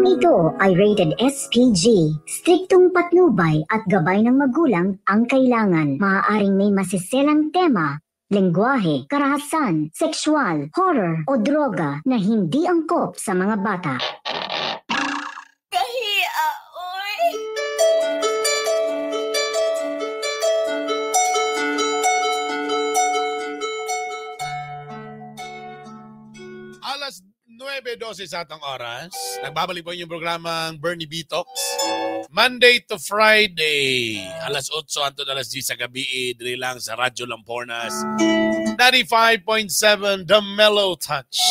Programang ito ay rated SPG. Striktong patnubay at gabay ng magulang ang kailangan. Maaaring may masiselang tema, lengguwahe, karahasan, sexual, horror o droga na hindi angkop sa mga bata. Kahiya, oy! Alas 9:12 sa atong oras. Nagbabalik po yung programang Bernie B Talks. Monday to Friday. Alas 8 hangtod alas 10 sa gabi. Dili lang sa Radyo Lampornas. 95.7 The Mellow Touch.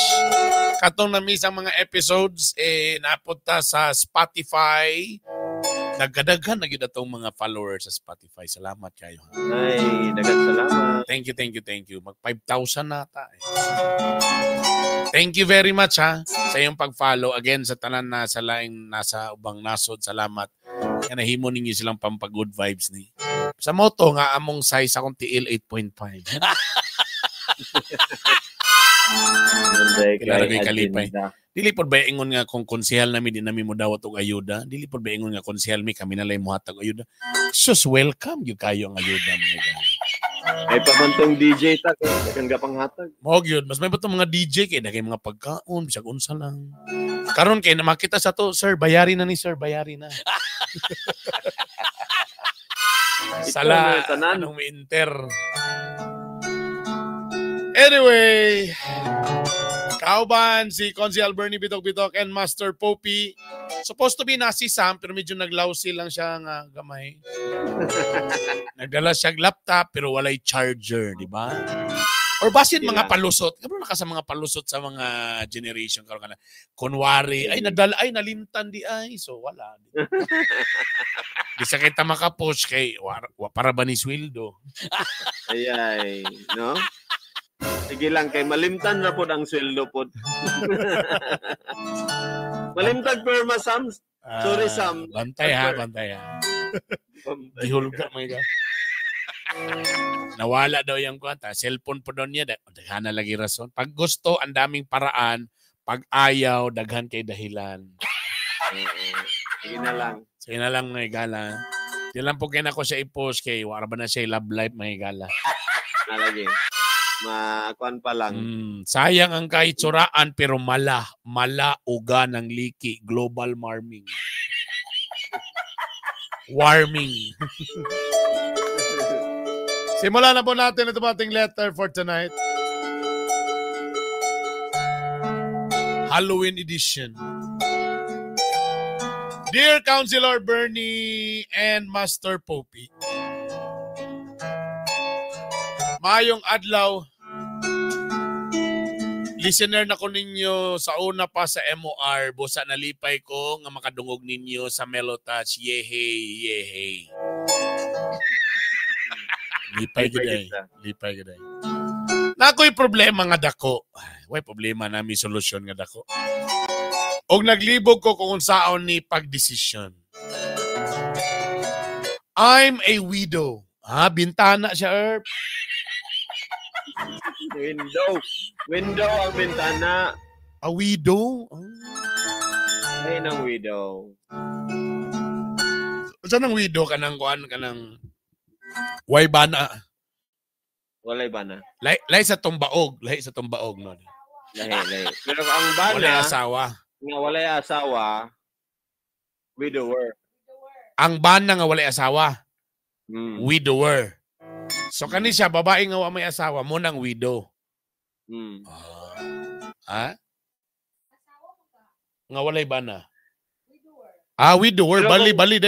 Katong na-miss ang mga episodes, napunta sa Spotify. Nagkadaghan na yun itong mga followers sa Spotify. Salamat kayo. Ay, dagat salamat. Thank you. Mag 5,000 nata. Thank you very much sa iyong pag-follow. Again, sa tanan na sa laing nasa ubang nasod, salamat. Kaya nahimo ninyo silang pampag-good vibes ni. Sa moto nga, among size akong TL 8.5. Kinaragay kalipay. Dili pod ba ingon nga kung konsehal namin, di namin mo dawat og ayuda. Dili pod ba ingon nga konsehal mi kami nalay mo hatag ayuda. Sus, welcome yung kayo ang ayuda mga guys. Ay pamantong DJ ta kang gapang hatag. Mo gyud, mas may batong mga DJ kay dagay mga pagkaon, bisag unsa lang. Karon kay na makita sa to, sir, bayari na ni sir, bayari na. Sala anong mi-inter. Anyway, kauban si Consial Bernie Bitok and Master Poppy. Supposed to be nasi Sam pero medyo naglawsi lang siya nga gamay. Nagdala siya laptop pero walay charger, di ba? Or basin mga palusot. Kabro na ka sa mga palusot sa mga generation karon kana. Kunwari, ay nadala ay nalimtan di ay. So wala. Di sa kita makapush kay para ba ni sweldo. Ay, no? Sige lang, kay malimtan na po ang sweldo po. Malimtag perma, Sam. Sorry, Sam. Bantay ha. Gihulga, my God. Nawala daw yung kwanta. Cellphone po doon niya. Daghan na lagi rason. Pag gusto, ang daming paraan. Pag ayaw, daghan kay dahilan. Sige na lang, may gala. Di lang po kaya na ko siya i-post kay wala ba na siya love life, may gala. Nalagi. Makuan pa lang. Sayang ang kaitsuraan pero mala uga ng liki. Global warming. Simulan na po natin ito ating letter for tonight. Halloween edition. Dear Councilor Bernie and Master Poppy, maayong adlaw. Listener na ko ninyo sa una pa sa MOR. Busa nalipay ko nga makadungog ninyo sa Mellow Touch. Yehey. Lipay gud. Nakoy problema nga dako. Way problema na may solusyon nga dako. Og naglibog ko kung saon ni pagdesisyon. I'm a widow. Bintana siya, Erp. Window ang bintana. A widow? Ay, ng widow. Saan ang widow ka ng kuan ka ng way bana? Walay bana. Lay sa tumbaog. Lahi. Pero ang bana, walay asawa. Nga walay asawa, widower. Ang bana nga walay asawa, widower. So kani siya, babae nga wa may asawa, mo nang widow. Nga walay bana. Widower. Bali. Bali.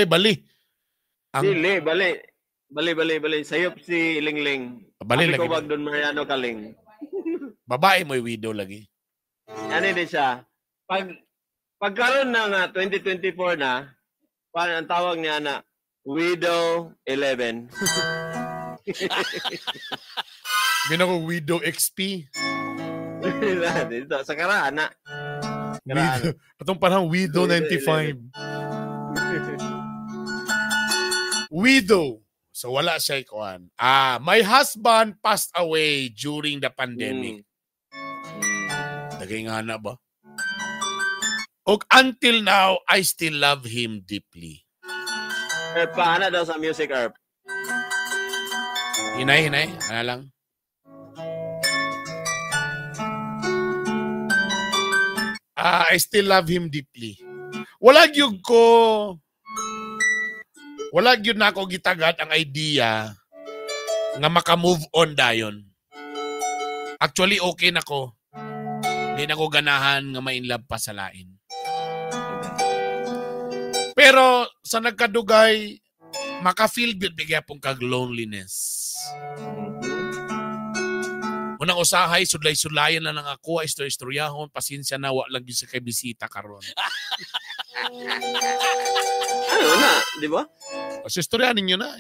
Sayop si Lingling. Bali lagi. Ko wag doon Mariano Kaling. Babae mo widow lagi. Ano din siya? Pagkaroon na nga 2024 na, paano ang tawag niya na Widow 11. Ginako Widow XP. Dito sa karana. Atong parang Widow 95. Widow. So wala siya ikuan. My husband passed away during the pandemic. Dagay nga na ba? Og until now, I still love him deeply. Erp, paana daw sa music, Erp. Hinay. Ano lang? I still love him deeply. Wala gyud na ako gitagat ang idea nga maka-move on dayon. Actually, okay na ko. Hindi na ko ganahan nga ma-inlove pa sa lain. Pero sa nagkadugay, maka-feel good bigay pong kag-loneliness. Unang usahay, sudlay-sudlayan na lang ako, istorya-istoryahon, pasensya na, wala lang yun sa kay bisita karon. Ano na, di ba? Kasi istorya ninyo na.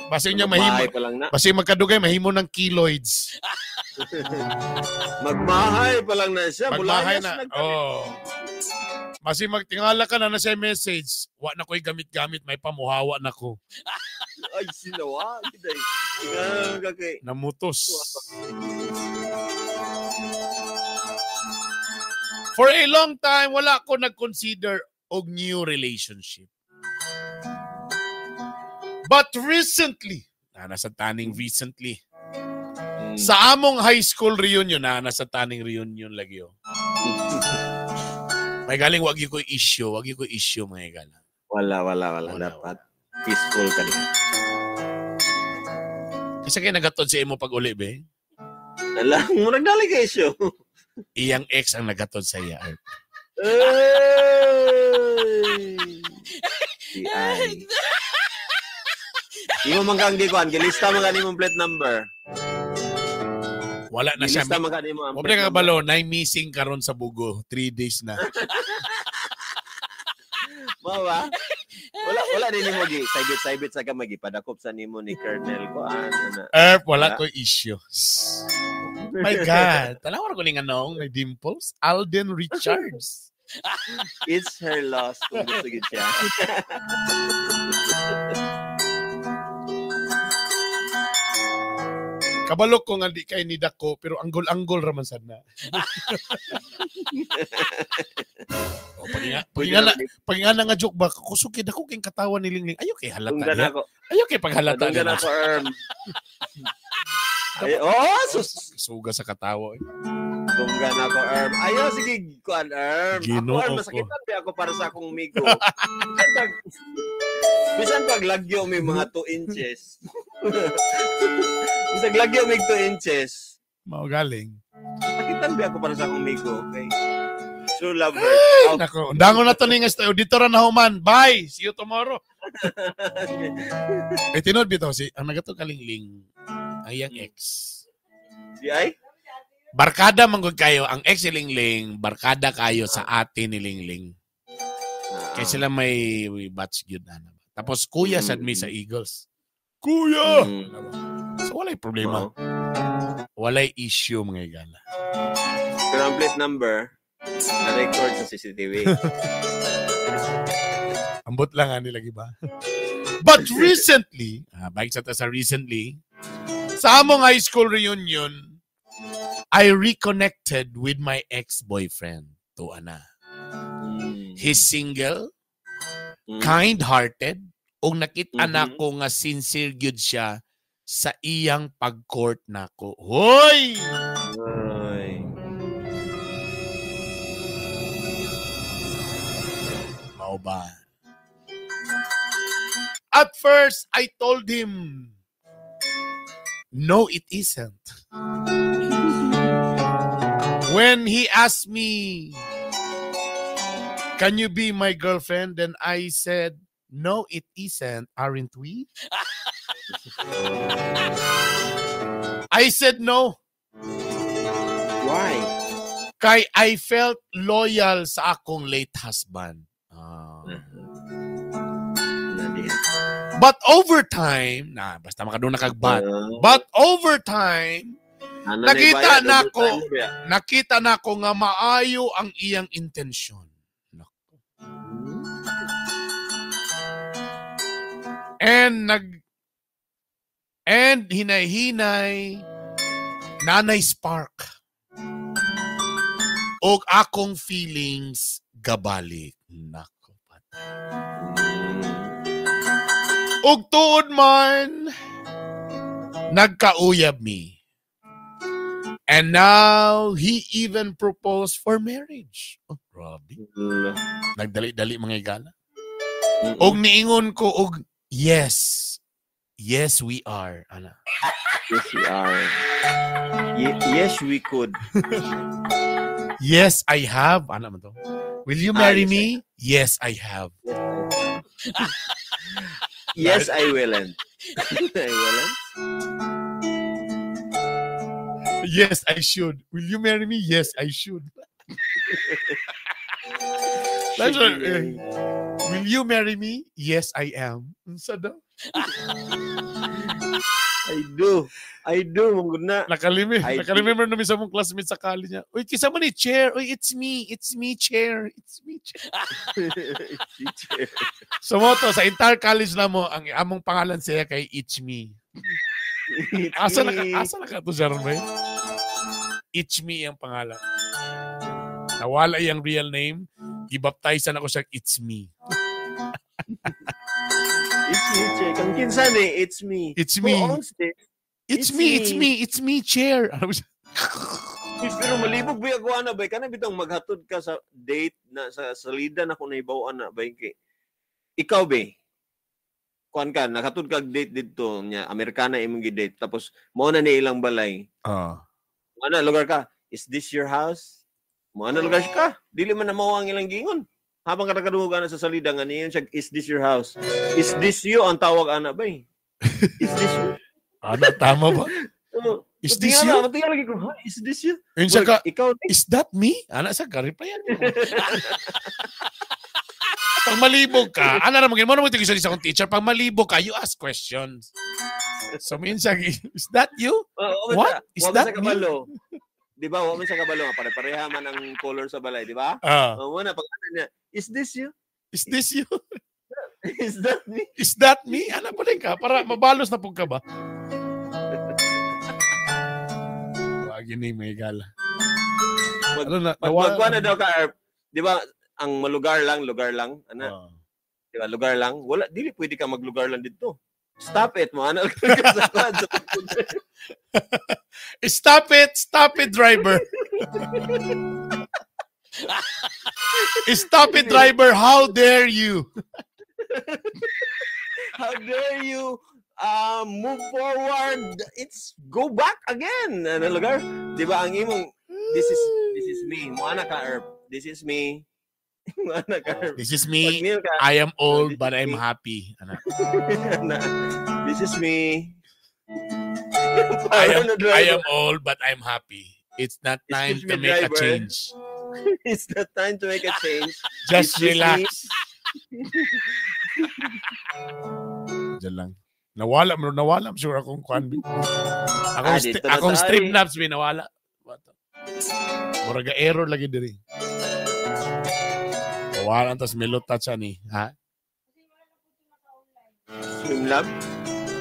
Basta niya mahimo. Basta magkadugay, mahimo ng keloids. Magmahay pa lang na siya. Magmahay na. Oh. Basta magtingala ka na sa message, wa na ko'y gamit-gamit, may pamuhawa na ko. Ay, sinawa. Namutos. For a long time, wala ko nag-consider og new relationship. But recently, nasa taning recently, sa among high school reunion, nasa taning reunion lagi oh. May galing, wag yung ko issue, mga galang. Wala. Dapat peaceful ka din. Kasi kayo nagatod sa imo pag-uli, be? Alam mo, nagdali ka issue. Iyang ex ang nagatod sa iya. Di mo manggang di ko, gilista mo gani mong plate number. Wala na siya. Gilista mo gani mo ang plate number. Kabalo, na-missing karon sa Bugo. 3 days na. Mawa? Wala din mo gi. Saibit sa kamagi. Padakop sa nimo ni Colonel ko. Wala ko issues. My God. Talawar ko nga noong may dimples. Alden Richards. It's her loss. Kung gusto gid siya. Kabalok ko nga di kay ni Dako, pero anggol-anggol raman sad na. Pagingana nga joke ba, kusukid ako kayong katawan ni Lingling. Ayaw kay halata niya. Ayaw kay paghalata niya. Tunggan ako, Erm. Suga sa katawa. Tunggan ako, Erm. Ayaw, sige, kuan, Erm. Ako, Erm, masakitan ba ako para sa akong migo. Bisan pag lagyo may mga 2 inches. Bisan lagyo may 2 inches. Maugaling. Masakitan ba ako para sa akong migo, okay? True lover. Nako, dango na to ning auditor na human. Bye. See you tomorrow. Tinod bitaw ang nagato kalingling ang iyang ex. Di ay? Barkada manggod kayo ang ex ni Lingling, barkada kayo sa ate ni Lingling. Kaya sila may batch gyud na. Tapos kuya sad mi sa Eagles. Kuya. So walay problema. Walay issue mga igala. Pero ang plate number na-record sa CCTV. Ambot lang ani lagi ba? But recently, balik sa recently, sa among high school reunion, I reconnected with my ex-boyfriend, Tuana. He's single, kind-hearted, ug nakita na ko nga sincere gyud siya sa iyang pag-court nako. Hoy! Ba? At first, I told him, no, it isn't. When he asked me, can you be my girlfriend? Then I said, no, it isn't. Aren't we? I said no. Why? Kay I felt loyal sa akong late husband. But over time, basta makadung nakagbat. But over time, nakita na ko nga maayo ang iyang intensyon. And hinay-hinay nanay spark og akong feelings gabalik. Nako, patay. Ug tuod man, nagkauyab mi. And now, he even proposed for marriage. Oh, grabe. Nagdali-dali mga igala. Og niingon ko, og yes. Yes, we are. Ana. Yes, we are. Yes, we could. Yes, I have. Ano man to? Will you marry me? Yes, I have. Yes, I willn't. I willn't. Yes, I should. Will you marry me? Yes, I should. That's what, will you marry me? Yes, I am. Unsa daw? I do. Munguna. Nakalimember namin sa mong classmate sa college niya. Uy, kisa man ni Chair. Uy, it's me, Chair. It's me, Chair. So mo to, sa entire college na mo, ang among pangalan siya kay It's Me. Asa na ka to, Jaron ba? It's Me ang pangalan. Nawala yung real name. Gibaptizean ako siya, It's Me. It's me, Chair. Kang kinsan it's me. It's me. Who owns this? It's me, Chair. Pero malibog ba ako ana ba? Kana bitong maghatod ka sa date na sa salida na kung naibaw ana ba kay ikaw ba? Kuan ka, nakatod ka date dito nya Amerikana imong gi-date tapos mao na ni ilang balay. Ana lugar ka? Is this your house? Mao na lugar ka? Dili man na mao ang ilang gingon. Habang kadugog ana sa salida nga niyon siya, is this your house? Is this you ang tawag ana ba? Is this you? Ano, tama ba? Is this you? Matinga lagi ko, is this you? Yun siya ka, ikaw, is that me? Ana sa ka-replyan mo. Pag malibog ka, ano naman, mo naman tingin sa akong teacher, pag malibog ka, you ask questions. So, minsan, is that you? What? Is that me? Di ba, huwag mo sa kabalo, pare-pareha man ang color sa balay, di ba? Muna, pag ano niya, is this you? Is this you? Is that me? Is that me? Ano po din ka? Para mabalos na po ka ba? Wag yun may gala. Magkuha na daw ka, di ba, ang lugar lang, ano? Di ba, lugar lang? Wala, dili pwede ka maglugar lang dito. Stop it, mo. Ano? Stop it, driver. Stop it, driver. How dare you? How dare you move forward? It's go back again. Ano lugar? 'Di ba ang imong this is me. Mo ana ka Herb. This is me. Mo ana ka Herb. This is me. I am old but I'm happy. Ana. This is me. I am old but I'm happy. It's not time to make a change. It's not time to make a change. Just relax. Diyan lang. Nawala sure akong kwan. Akong strip naps nawala. Muraga error lagi diri. Nawala tas melot touch ani, ha? Streamlab?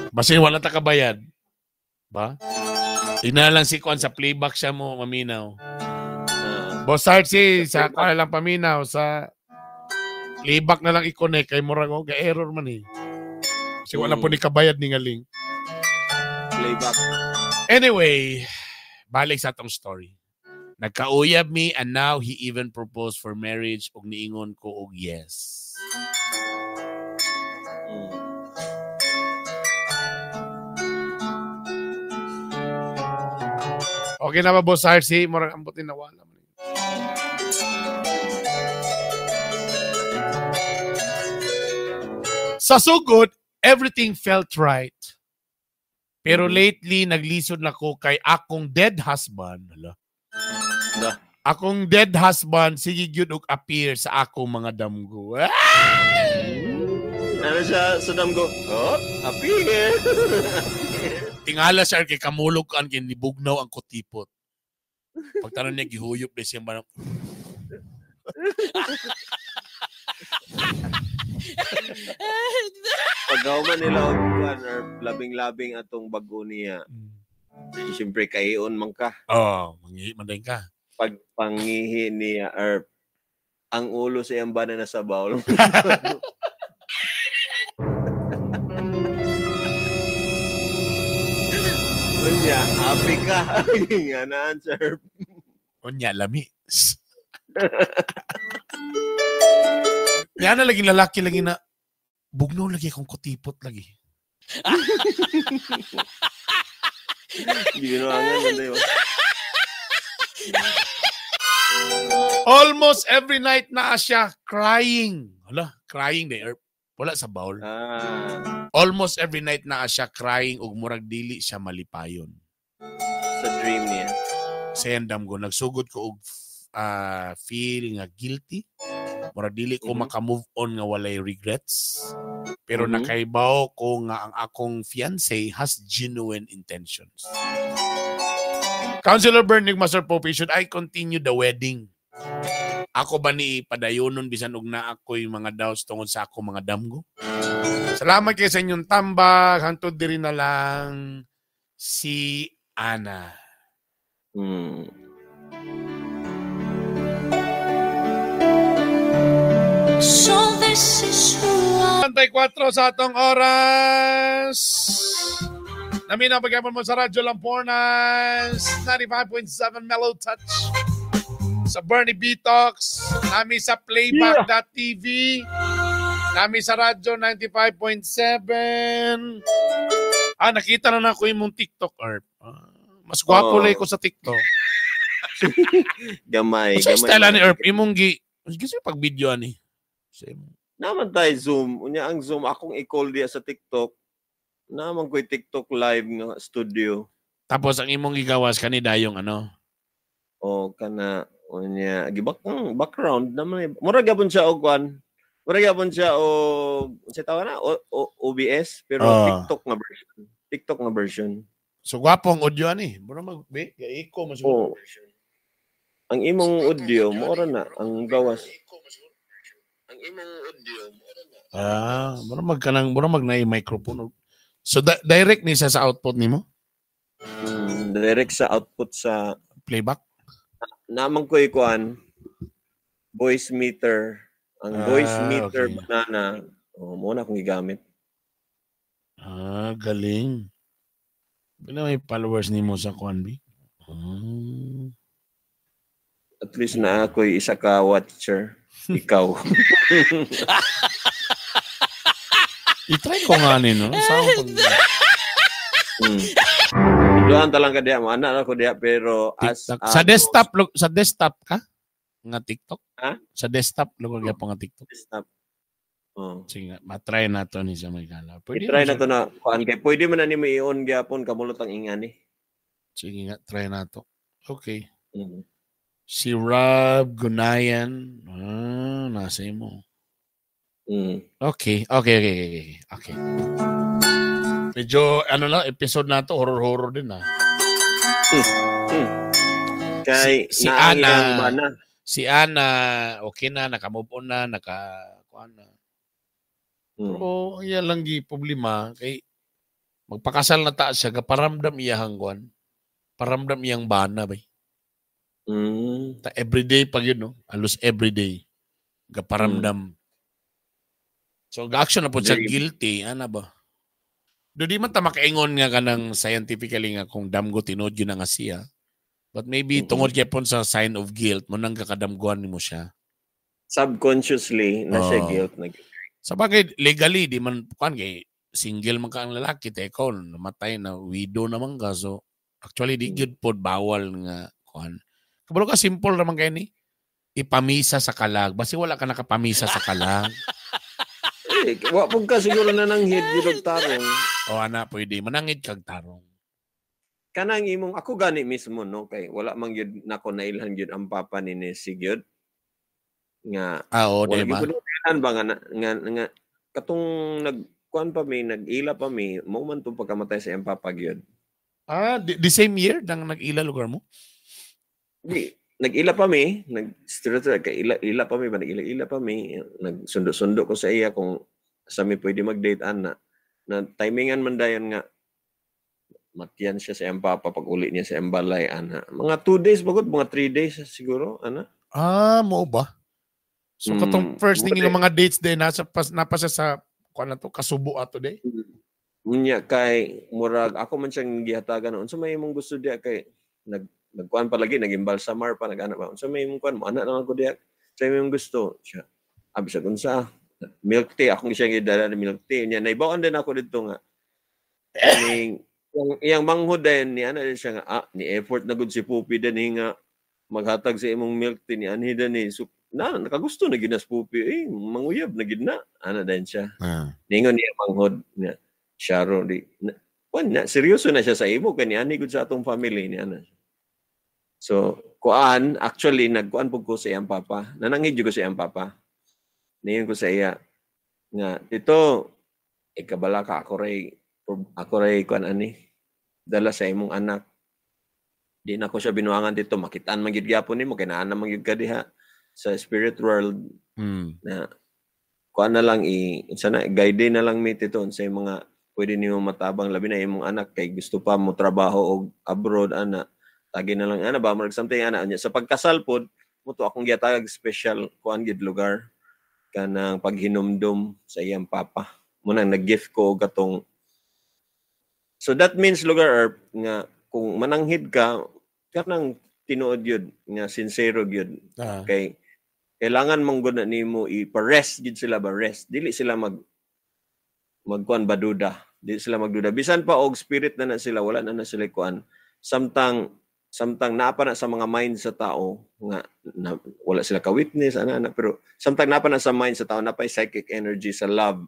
Basin wala ta kabayad. Ba? Tingnan lang si kwan sa playback siya mo maminaw. Boss Archie, sa kwan lang paminaw sa playback na lang i-connect kay murag og error man eh. Kasi wala po ni kabayad ni nga link. Playback. Anyway, balik sa atong story. Nagkauyab mi and now he even proposed for marriage ug niingon ko og yes. Okay na ba, Boss RC? Murang ambot din nawala mo. Sa sugod, everything felt right. Pero lately, naglisod na ko kay akong dead husband. Akong dead husband, sige yun og appear sa akong mga damgo. Ano siya sa damgo? Oh, appear! Tingala siya kay kamulog kan kay nibugnaw ang kutipot. Pagtanon niya gihuyop na siya ba Pagkauman nila og or labing-labing atong bago niya. Siyempre kayon man ka. Oh, mangihi man din ka. Pag pangihi niya or ang ulo sa iyang bana na sa bowl. Unya, happy ka. Nga na answer. Unya, lamis. Nga na laging lalaki lagi na bugno lagi akong kutipot lagi. Almost every night na siya crying. Hala, crying de wala sa bowl. Almost every night na siya crying ug murag dili siya malipayon. Sa dream niya. Sa endam ko nagsugod ko og feel nga guilty. Murag dili ko maka-move on nga walay regrets. Pero nakaibaw ko nga ang akong fiancé has genuine intentions. Councilor Bernie, Master Pope, should I continue the wedding? Ako ba ni padayonon bisan og na ako'y mga doubts tungod sa ako mga damgo? Salamat kayo sa inyong tambag. Hangtod diri na lang si Ana. So this is who I... 94 sa atong oras. Namin ang pagkapon mo sa Radyo Lampornas, 95.7 Mellow Touch. Sa Bernie B Talks, nami sa Playback.tv, nami sa Radyo 95.7. Nakita na ko yung mong TikTok, Arp. Mas gwapo lang ko sa TikTok. Gamay. Sa style ni Arp, imong gusto yung pag-video ni. Naman tayo Zoom. Unya ang Zoom, akong i-call diya sa TikTok. Naman ko'y TikTok live nga studio. Tapos ang imong gigawas kanida yung ano? Kana. Unya, background naman. Mura gapon siya og kwan. Mura gapon siya og sa tawa na OBS pero TikTok nga version. So gwapo ang audio ani. Mura magbe, iko mas version. Ang imong audio mura na ang gawas. Ang imong audio mura na. Mura mag na microphone. So direct ni sa output nimo? Direct sa output sa playback. Naman ko ikuan voice meter. Ang voice meter okay. Banana. Muna akong gigamit. Galing. Bila may followers nimo sa Kwanbi? At least na ako'y isa ka watcher. Ikaw. I-try ko nga no? Doon talang ka diya. Anak ako diya pero sa desktop ka? Nga TikTok? Ha? Sa desktop lugar ka po nga TikTok? Desktop. Sige, matry na to ni sa Maygala. I-try na to na. Pwede man na ni mo i-on gyapon kamulot ang ingani. Sige nga, try na to. Okay. Si Rob Gunayan. Nasa mo. Okay. Medyo, episode na to, horror-horror din, Kay, si Ana, okay na, naka-move on na, naka-kuhan na. Pero, yan lang problema, kay, magpakasal na taas siya, paramdam iyahang kuhan. Paramdam iyang bana, bay. Everyday pag yun, no? Alos everyday. Paramdam. So, action na po siya guilty, ano ba? Do di man ta makaingon nga kanang scientifically nga kung damgo tinod yun nga siya. But maybe tungod kay pon sa sign of guilt mo nang kakadamguan nimo siya. Subconsciously na siya guilt na. Sa bagay legally di man kan kay single man ka ang lalaki te ikaw namatay na widow naman ka so actually di gyud pod bawal nga kuan. Kabalo ka simple naman kay ni ipamisa sa kalag basi wala ka nakapamisa sa kalag. Wa pug ka siguro na nang hid gyud tarong. Ana pwede manangid kag tarong. Kanang imong ako gani mismo no kay wala man gyud nako nailhan gyud ang papa ni si gyud nga diba? Ba nga katong nagkuan pa mi nag-ila pa mi mo man tong pagkamatay sa iyang papa gyud. The same year nang nag-ila lugar mo? Di nag-ila pa mi, ila pa mi ba nag-ila pa mi, nagsundo-sundo ko sa iya kung sa mi pwede mag-date ana. Na timingan man dayon nga matiyan siya sa iyang papa pag uli niya sa iyang balay ana. Mga 2 days bagod, mga 3 days siguro ana. Mo ba? So katong first thing yung mga dates din napasa sa kuan na to kasubo ato day. Unya kay murag ako man siyang gihatagan unsa may imong gusto diya kay nagkuan pa lagi naging balsamar pa nag-ana ba unsa may imong kuan mo ana na ko diya sa imong gusto siya abi sa unsa milk tea akong siya gidala na milk tea niya naibawan din ako dito nga ning iyang manghod din ni ana siya nga ni effort na gud si Pupi din nga maghatag sa imong milk tea ni anhi din so nakagusto na ginas Pupi manguyab na gid na ana din siya ningon niya manghod niya Sharo di na seryoso na siya sa imo kani ani gud sa atong family ni ana so kuan actually nagkuan pug ko sa iyang papa nanangid jud ko sa iyang papa ningon ko sa iya nga dito ikabala ka ako ray kuan ani dala sa imong anak di na ko siya binuangan dito makitaan man gyud gyapon nimo kay naa man gyud ka diha sa spirit world na kuan na lang sana guide na lang mi tito sa mga pwede nimo matabang labi na imong anak kay gusto pa mo trabaho og abroad ana tagi na lang ana ba marag something ana sa pagkasal pod mo to akong gihatag special kuan gid lugar kanang paghinumdum sa iyang papa mo nang nag-gift ko gatong so that means lugar nga kung mananghid ka kanang tinuod yun nga sincero gyud kay kailangan mong gud nimo i-rest gid sila ba rest dili sila magkuan baduda di sila magduda bisan pa og spirit na sila wala na sila kuan samtang napa na sa mga mind sa tao nga wala sila ka witness ana pero samtang napa na sa mind sa tao napay psychic energy sa love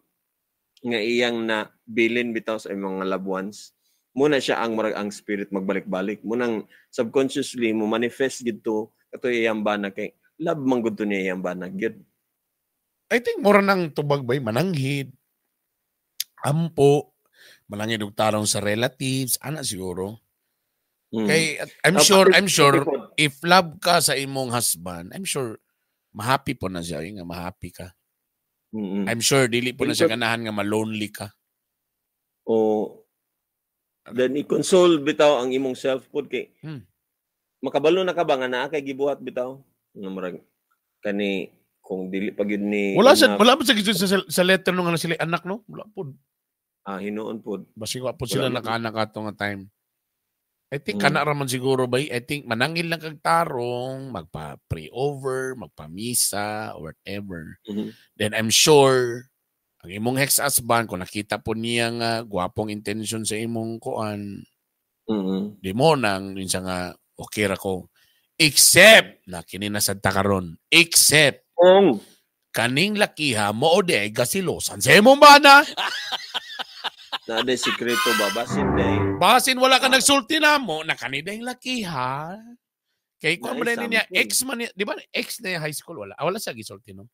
nga iyang na bilin bitaw sa mga loved ones muna siya ang murag ang spirit magbalik-balik munang subconsciously mo manifest gidto kato iyang bana kay love man gud to niya iyang bana gyud I think mura nang tubag bay mananghid ampo malangin og tarong sa relatives ana siguro kay I'm sure if love ka sa imong husband I'm sure mahappy po na siya nga mahappy ka I'm sure dili po na siya ganahan nga malonely ka then i-console bitaw ang imong self pod kay makabalo na ka ba nga naa kay gibuhat bitaw nga murag kani kung dili pa gyud ni wala ba sa letter nung sila anak no wala pod hinuon pod. Basi wa po sila nakaanak ato nga time. I think kana raman siguro ba I think manangil lang kag tarong, magpa-pray over, magpa-misa or whatever. Then I'm sure ang imong ex-husband kung nakita po niya nga gwapong intention sa imong kuan. Di mo nang minsan nga okay ra ko. Except na kini nasad ta karon. Except kaning lakiha mo o de gasilosan sa imong bana. Nada sikreto ba? Basin wala ka nagsulti na mo, nakanida yung lakiha. Kay kung mo na niya, ex man niya, di ba ex na high school? Wala siya gisulti no?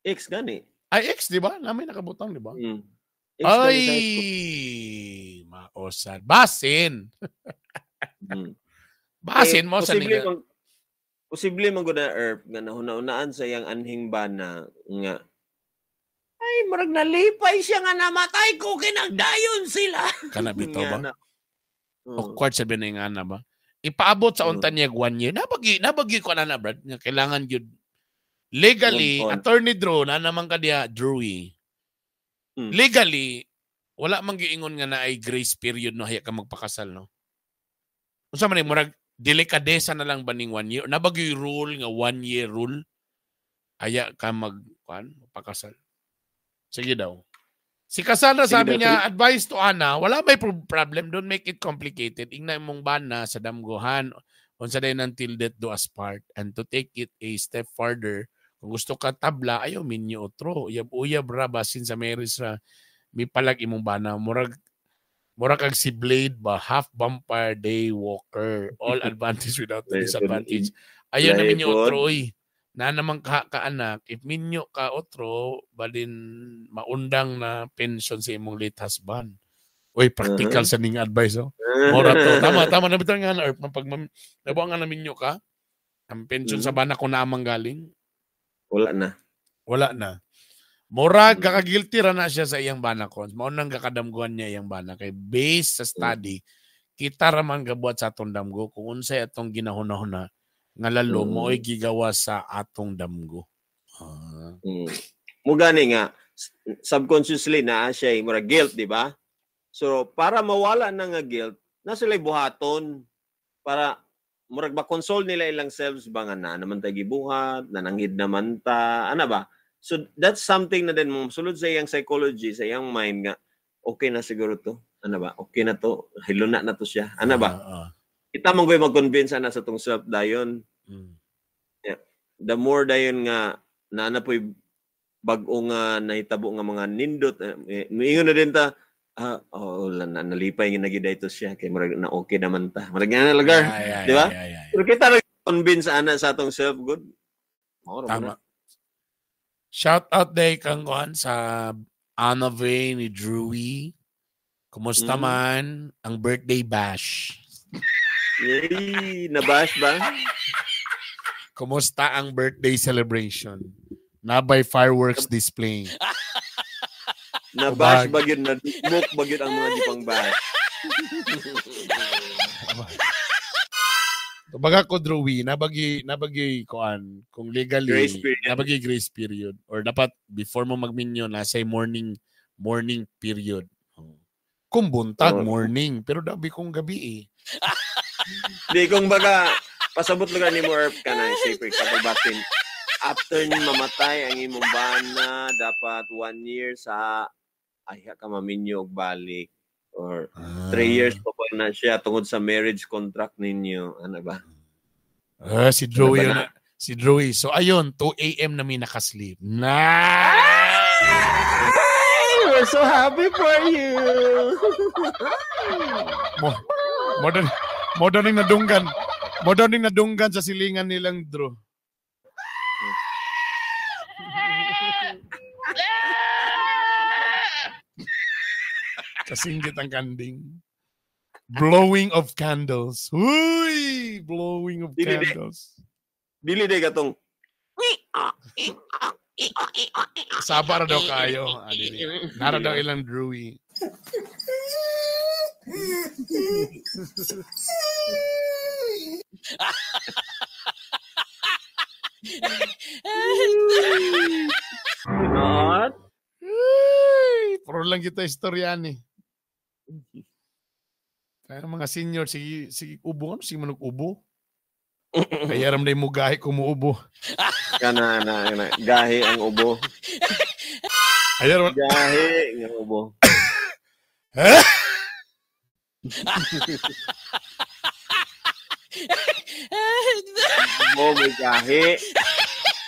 Ex gani. Ay, ex, di ba? Namin nakabutang, di ba? Ay! Maosan. Basin! Basin mo sa nila. Posible man gud na Earth nga nahuna-unaan sa iyang anhing bana nga ay, marag nalipay siya nga namatay ko, kinagdayon sila. Kana bitaw ba? Awkward sabi na yung ana ba? Ipaabot sa unta niya 1 year. Nabagi ko na Brad. Kailangan yun. Legally, Attorney Drew, na naman ka diya, Drewy. Legally, wala mang giingon nga na ay grace period no, haya ka magpakasal, no? Kung sa man murag, delikadesa na lang ba ning 1 year? Nabagi rule nga 1 year rule? Haya ka magpakasal. Sige daw. Si Cassandra sabi niya, advice to Ana, wala may problem, don't make it complicated. Ingna mong bana sa damgohan, unsa din until death do us part, and to take it a step further, kung gusto ka tabla, ayaw minyo otro. Uyab ra basin sa marriage ra, may palag imong bana, murag kag si Blade ba, half vampire, day walker, all advantage without disadvantage. Ayaw na minyo otro, oy. Na naman kaanak, if minyo ka otro, balin maundang na pension sa imong late husband. Uy, practical sa ning advice. Oh. Mora to. Tama na bitaw nga na pag nabuang nga na minyo ka, ang pension sa bana ko na amang galing. Wala na. Mora kakagilty ra na siya sa iyang bana ko. Maunang kakadamguan niya iyang bana. Kay based sa study, kita ra man gabuhat sa atong damgo kung unsay atong ginahuna-huna nga lalo mo ay gigawa sa atong damgo. Mugani nga subconsciously na siya mura guilt, di ba? So para mawala na nga guilt, na sila buhaton para murag ba-console nila ilang selves ba nga na naman tayo gibuhat, nananghid naman ta, ano ba? So that's something na din mo sulod sa iyang psychology, sa iyang mind nga okay na siguro to. Ano ba? Okay na to. Hiluna na to siya. Ano ba? Kita mong ko'y mag-convince na sa tong self dayon. Yeah. The more dayon nga na po'y bag-o nga nahitabo nga mga nindot. Ingon na din ta, nalipay nga nagida ito siya. Kaya marag na okay naman ta. Marag nga nalagar. Di ba? Pero kita nag-convince ana sa atong self-good. Tama. Shout out day kang kuhan sa Anna Vey ni Drewy. Kumusta man ang birthday bash? Yay! Nabash ba? Kumusta ang birthday celebration? Nabay fireworks display. Nabash ba yun? Nadikmok ba yun ang mga dipang bash? Baga ko, Drewy, nabagi kuan kung legally, nabagi grace period. Or dapat, before mo magminyo, nasa morning period. Kung buntag, morning. Pero dabi kong gabi eh. Di, kung baga, pasabot lugar ni mo, Erp, ka na, siyempre, kapabasin. After ni mamatay ang imong bana, dapat 1 year sa ka maminyo og balik. Or 3 years pa na siya tungod sa marriage contract ninyo. Ano ba? Si Drewy yun. Si Drewy. So, ayun, 2 a.m. na may nakasleep. We're so happy for you! Modaning nadunggan sa silingan nilang Drew. Kasinggit ang kanding. Blowing of candles. Uy! Blowing of candles. Dili day katong Sabar daw kayo. Nara daw ilang Drewy. Not? Puro lang kita istoryan eh. Kaya mga senior, sige ubo. Ano sige manong ubo? Kaya ram na mo gahi kumuubo. Kana gahi ang ubo. Gahi ang ubo. Ubo mo'y gahi.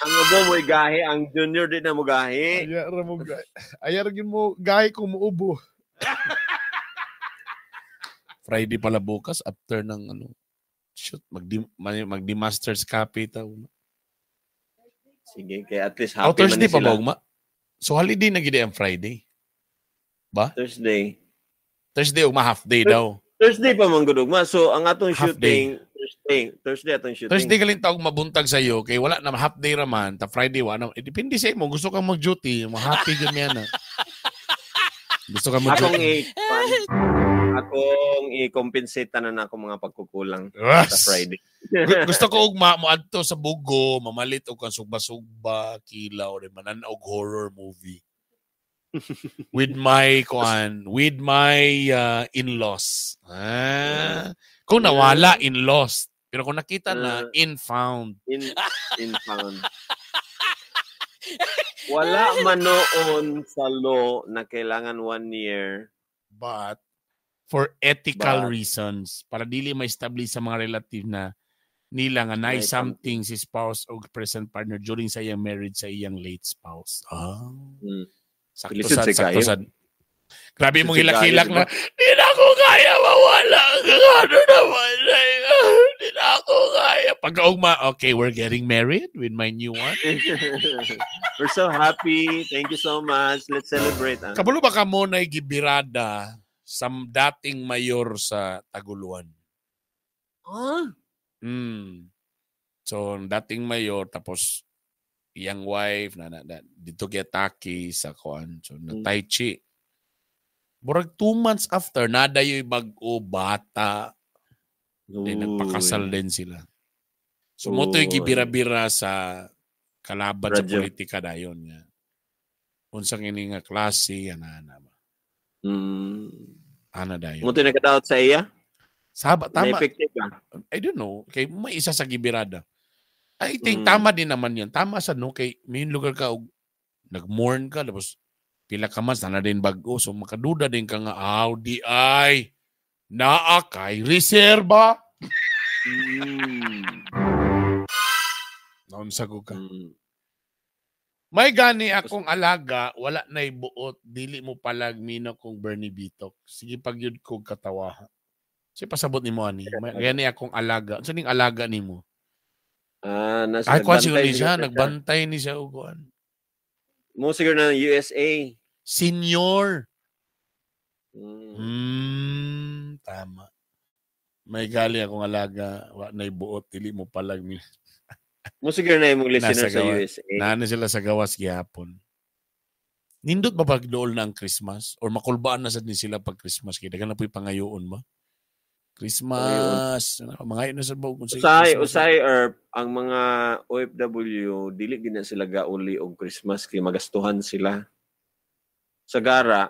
Ang ubo mo'y gahi. Ang junior din na mo gahi. Ayar mo gahi kumuubo. Friday pala bukas after ng shoot magdi-masters copy ta. Sige, kaya at least happy Thursday man sila. pa ba? So holiday na gid ang Friday. Ba? Thursday half day daw. Thursday pa man gud ugma. So ang atong Half shooting Thursday atong shooting. Thursday galing taog mabuntag sa iyo kay wala na half day raman ta Friday wa. Depende sa imo gusto kang mag-duty, happy gyud niya na. Gusto ka mag-duty. Akong i-compensate na ako mga pagkukulang sa Friday. Gusto ko og moadto sa Bugo, mamalit og kan sugba-sugba, kilaw, rin manan-og horror movie. with my in-laws. Kung nawala, in-lost. Pero kung nakita na, in-found. In-found. Wala man noon sa law na kailangan 1 year. But for ethical reasons, para dili ma-establish sa mga relative na nila nga na something si spouse o present partner during sa iyang marriage sa iyang late spouse. Sakto sad. Grabe mong hilak-hilak na, di na ako kaya mawala. Ano naman? Di na ako kaya. Pagkaugma, okay, we're getting married with my new one. We're so happy. Thank you so much. Let's celebrate. Kabulo ba ka mo na gibirada sa dating mayor sa Taguluan? So, dating mayor, tapos iyang wife, na dito giatake sa kuan. So, na Tai Chi. Burag 2 months after, nada yung bag-o bata. Then, nagpakasal din sila. So mo to'y gibira-bira sa kalaban sa Radyo. politika dayon nga. Unsang ini nga klase ana ba. Ana dayon. Mo nagkadaot sa iya? Tama. Na-effective ka? I don't know. Kay may isa sa gibirada. I think tama din naman yan. Tama sa no kay may lugar ka og nag-mourn ka tapos pila ka mas na din bago so makaduda din ka nga di ay naa kay reserba. Naunsa ko ka. May gani akong alaga, wala na ibuot, dili mo palag mina kong Bernie Bitok. Sige pag yun kong katawa. Sige pasabot ni mo ani. May gani akong alaga. Saan yung alaga ni mo? Ay, kwan siguro ni siya. Nagbantay ni siya. Mo siguro na USA. Senior. Tama. May gali akong alaga, wala na ibuot, dili mo palag mina. Mo siguro na yung listener sa USA. Nana sila sa gawas gihapon. Nindot ba pag dool na ang Christmas? Or makulbaan na sa din sila pag Christmas? Kaya dagan na po'y pangayoon ba? Christmas. Mga yun na sa bawag. Usay or ang mga OFW, dili din na sila gauli og Christmas kaya magastuhan sila. Sa gara,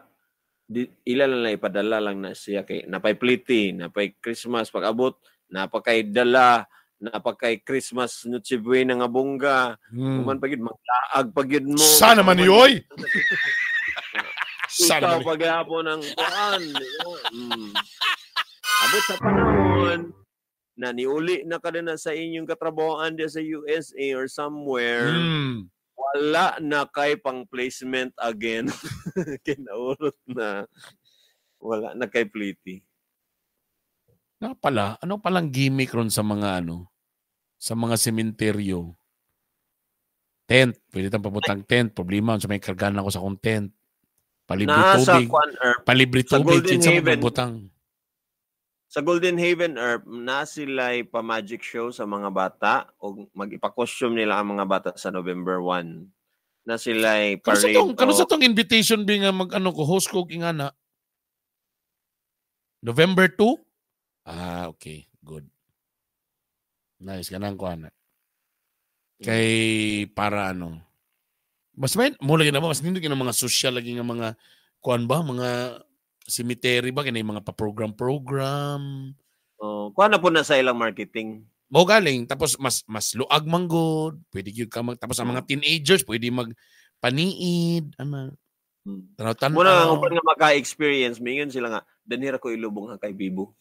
ila lang na ipadala lang na siya kay napay pliti, napay Christmas pag-abot, napakay dala, napakay Christmas Noche Buena nga bongga. Kuman pagid maglaag pagid mo. Sana man yoy. Sana man paghapon ang kuan. Abot sa panahon na niuli na ka na sa inyong katrabahoan diya sa USA or somewhere. Wala na kay pang placement again. Kinaurot na. Wala na kay pliti. Ano palang gimmick ron sa mga sa mga sementeryo? Tent. Pwede tayong pabutang tent. Problema sa may kargan ako sa akong tent. Palibre tubig. Palibre tubig. Sa Golden Haven Earth, na sila'y pa-magic show sa mga bata o mag-ipa-costume nila ang mga bata sa November 1. Na sila'y parade. Kano sa tong invitation bi nga host ko ingana? November 2? Okay. Good. Nice. Ganang ko, anak. Kay, para mas may, mula gina ba, mas nindot gina mga social, lagi nga mga, kuan ba, mga cemetery ba, kina yung mga pa-program. Kuan na po na sa ilang marketing. Mo galing, tapos mas luag manggod, pwede yun ka tapos ang mga teenagers, pwede magpaniid, tanaw-tanaw. Muna nga maka-experience, mingon sila nga, danira ko ilubong kay Bibo.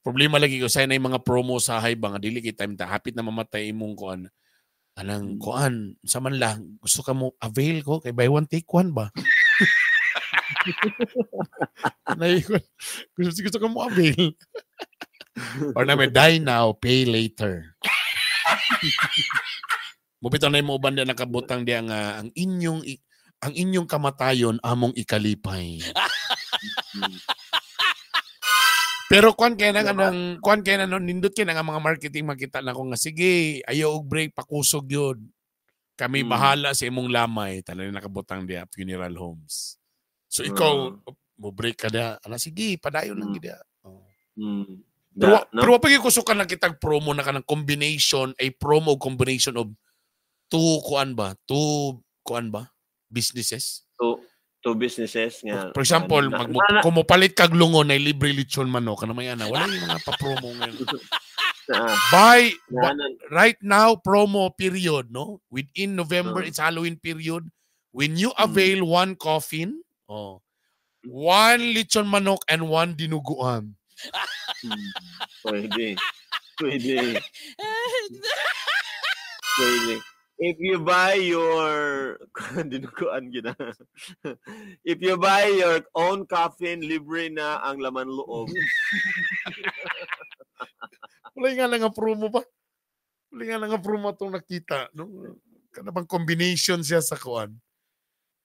Problema lagi ko sa yung mga promo sa Haiba nga dili kay time ta hapit na mamatay imong kuan. Anang kuan sa man lang gusto ka mo avail ko kay buy one take one ba? gusto ka mo avail. Or na may die now, pay later. Mubitaw na mo uban na nakabutang diya nga ang inyong kamatayon among ikalipay. Pero kuan kaya na nindot kaya nga mga marketing makita na ko nga sige ayaw og break pakusog yun. Kami bahala sa imong lamay talaga nakabutang dia funeral homes. So ikaw mo break ka da sige padayon lang gid. Pero pag ikusukan na kitag promo na kanang combination combination of two businesses. Two businesses nga. For example, kumupalit kag lungon na libre lechon manok kana may wala yung mga pa-promo ngayon. Right now promo period no within November it's Halloween period when you avail one coffin one lechon manok and one dinuguan. Pwede. If you buy your if you buy your own coffin, libre na ang laman loob. Wala nga lang ang promo pa. Wala nga lang ang promo itong nakita. No? Kana bang combination siya sa kuan?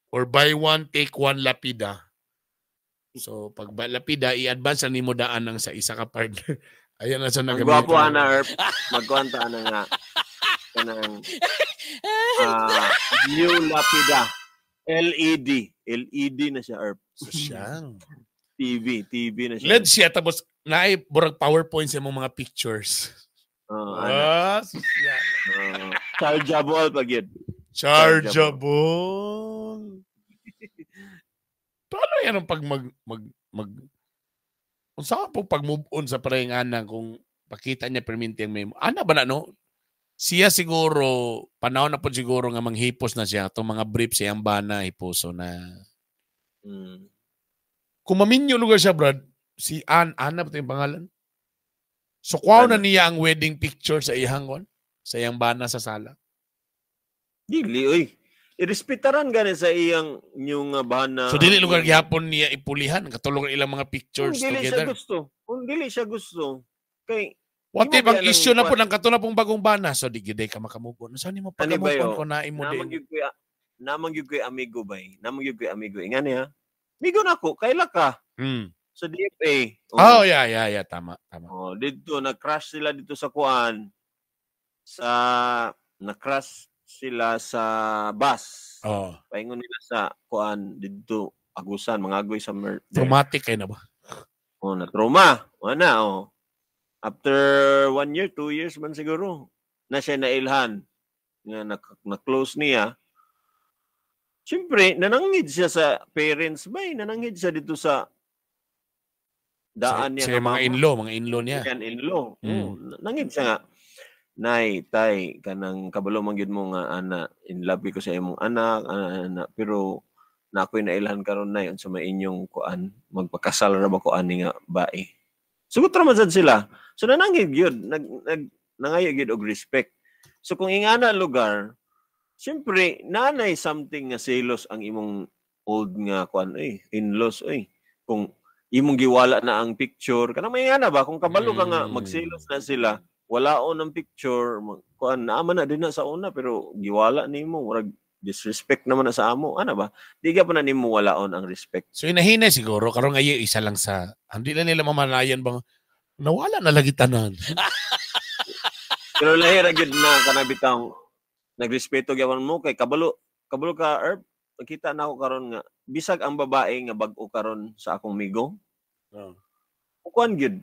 Or buy one, take one lapida. So, pag lapida, i-advance na ni mo daan ng sa isa ka partner. Ayan na siya nagamit. Magwapo na, Erp. Magkwanta na nga. Kanang new lapida. LED na siya, Erp. So, siya. TV na siya. LED siya, tapos naay burag PowerPoint sa mga pictures. Ana. Chargeable pag yun. Chargeable. Paano yan ang pag kung saan po pag-move on sa parehing ana kung pakita niya perminti ang memo. Ana ba na, no? Siya siguro, panahon na po siguro nga manghipos na siya. Itong mga brief siyang bana, hiposo na. Kung maminyo lugar siya, Brad, si Ana ba ito yung pangalan? So, kuwaw na niya ang wedding picture sa iyang sa iyang bana sa sala. Dili, oy. Irespetaran gani sa iyang yung bana. So, dili lugar gihapon niya ipulihan. Katulong ilang mga pictures together. Dili siya gusto. Kay what if ang issue na po ng katulad pong bagong bana? So, di giday ka makamubon. Saan mo pagkamubon ko na imo din? Namangyug ko'y amigo ba? Namangyug ko'y amigo. Nga niya. Amigo na ko. Kaila ka. Sa DFA. Yeah. Tama. Dito, nag-crash sila dito sa kuan. Na-crash sila sa bus. Paingon nila sa kuan dito. Agusan, mangagoy sa murder. Traumatic kayo na ba? Na-trauma. Wala, After 1 year, 2 years man siguro, na siya nailhan. Na-close niya. Siyempre, nananghid siya sa parents ba? Nananghid siya dito sa daan niya. Sa mga in-law niya. Yan, in-law. Nanghid siya nga. Nay, tay, kanang kabalo man gyud mo nga ana, in love ko sa imong anak, pero na ako'y nailhan karon nay unsa may inyong kuan, magpakasal ra ba ko ani nga bae. Sugot ra man sad sila. So nananghid gyud, nangayo gyud og respect. So kung ingana lugar, siyempre nanay something nga selos ang imong old nga kuan in-laws kung imong giwala na ang picture, kanang may ingana ba kung kabalo ka nga magselos na sila. Walaon ang picture, kuan naman na din na sa una pero giwala nimo, murag disrespect naman na sa amo. Ano ba? Di ka pa na nimo walaon ang respect. So inahinay siguro karon ngayon isa lang sa hindi na nila mamanayan bang nawala na lagi tanan. Pero lahira gyud na kana bitang nagrespeto gyapon mo kay kabalo ka Herb. Nakita na ako karon nga bisag ang babae nga bag-o karon sa akong migo. Kuan gyud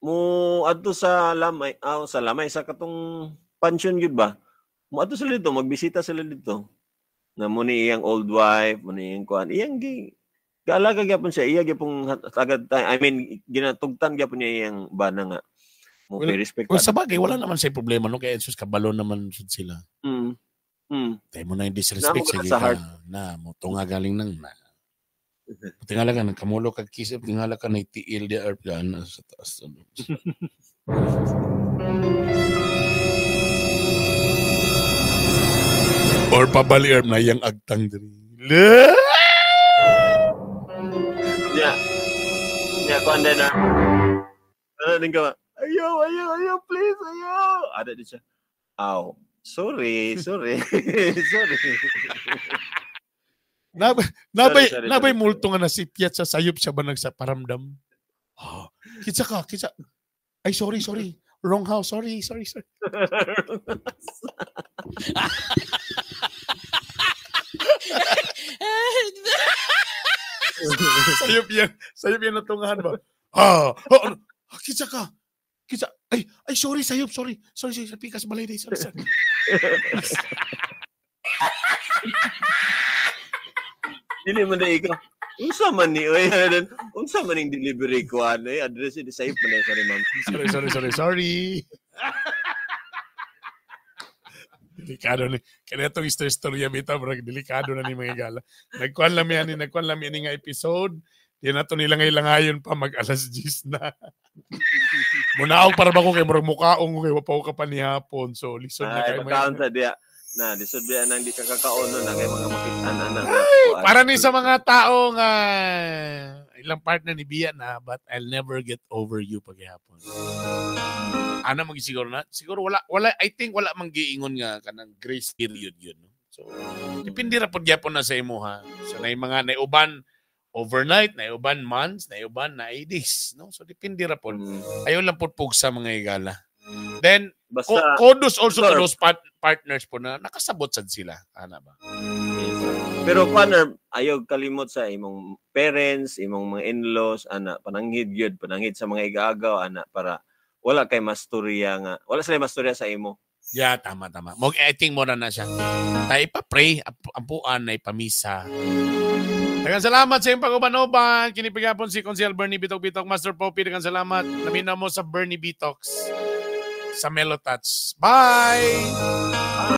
mo adto sa lamay, sa katong pension gyud ba? Mo adto sila dito, magbisita sila dito. Na mo ni iyang old wife, mo ni iyang kuan, iyang gaalaga gyapon siya, iya gyapon tagad time. I mean, ginatugtan gyapon niya iyang bana nga. Mo respect. Well, sa bagay wala naman sa problema no kay Jesus kabalo naman sila. Tayo mo na yung disrespect sa na mo tunga galing nang na. Tingala ka, nagkamulo ka kisip, tingala ka na itiil di earth gana sa taas. Or pabali earth na yung agtang diri. Yeah, container. Ano din ka ba? Ayaw, please, ayaw. Ada din siya. Aw, sorry. Sorry. Nabay multo nga nasipyat sa sayop siya ba nagsaparamdam? Kitsa. Ay, sorry. Wrong house. Sorry. sayop yan natungahan ba? Kitsa. Ay, sorry, sayop. Sorry, pikas balay day. Sorry. Dili man na ikaw. Unsa man ni unsa man ning delivery ko address di sayop man sorry ma'am. Sorry. Delikado ni. Kaya itong istorya bita, bro, delikado na ni mga gala. Nagkuhan lang yan nga episode. Yan na ito nila ngayon pa mag-alas 10 na. Munaog para ba ko kay mukhaong kay wapaw ka pa ni hapon. So, lisod na kayo. Ay, diya. Na, lisod diya nang di ka kakaono na kay mga makita na. Para ni sa mga tao nga ilang partner ni Bia na but I'll never get over you paghihapon. Ana magisiguro na? Siguro wala I think wala mang giingon nga kanang grace period yun. No? So depende ra pud gyapon na sa imo ha. So nay mga naiuban overnight, naiuban months, naiuban na days, no? So depende ra pud. Ayo lang pud sa mga igala. Then basta, kudos also to those partners po na nakasabot sad sila. Ana ba? Pero partner, ayaw kalimot sa imong parents, imong mga in-laws, ana pananghid sa mga igaagaw ana para wala kay masturya nga. Wala sila masturya sa imo. Yeah, tama. Mag-editing mo na siya. Tayo ipapray, ampuan na ipamisa. Daghang salamat sa iyong pag-ubanoban. Kinipigapon si Consiel Bernie Bitok, Master Poppy. Daghang salamat. Namina mo sa Bernie Bitox sa Melotouch. Bye!